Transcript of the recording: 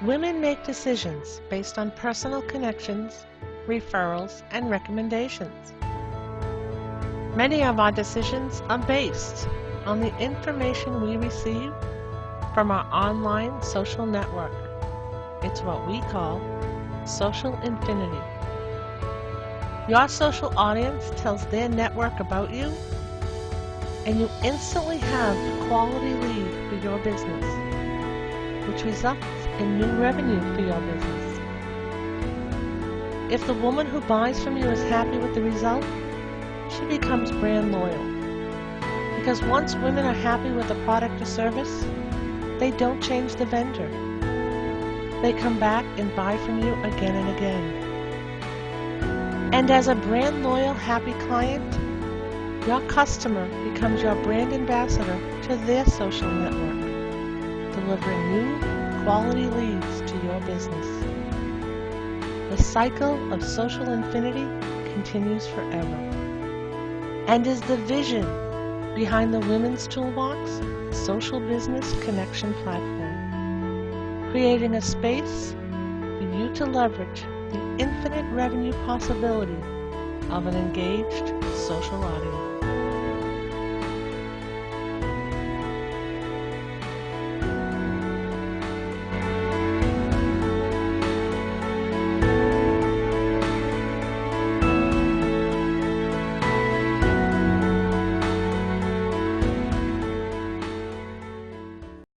Women make decisions based on personal connections, referrals, and recommendations. Many of our decisions are based on the information we receive from our online social network. It's what we call social infinity. Your social audience tells their network about you, and you instantly have a quality lead for your business, which results in new revenue for your business. If the woman who buys from you is happy with the result, she becomes brand loyal. Because once women are happy with a product or service, they don't change the vendor. They come back and buy from you again and again. And as a brand loyal, happy client, your customer becomes your brand ambassador to their social network, delivering new quality leads to your business. The cycle of social infinity continues forever, and is the vision behind the Women's Toolbox social business connection platform, creating a space for you to leverage the infinite revenue possibility of an engaged social audience.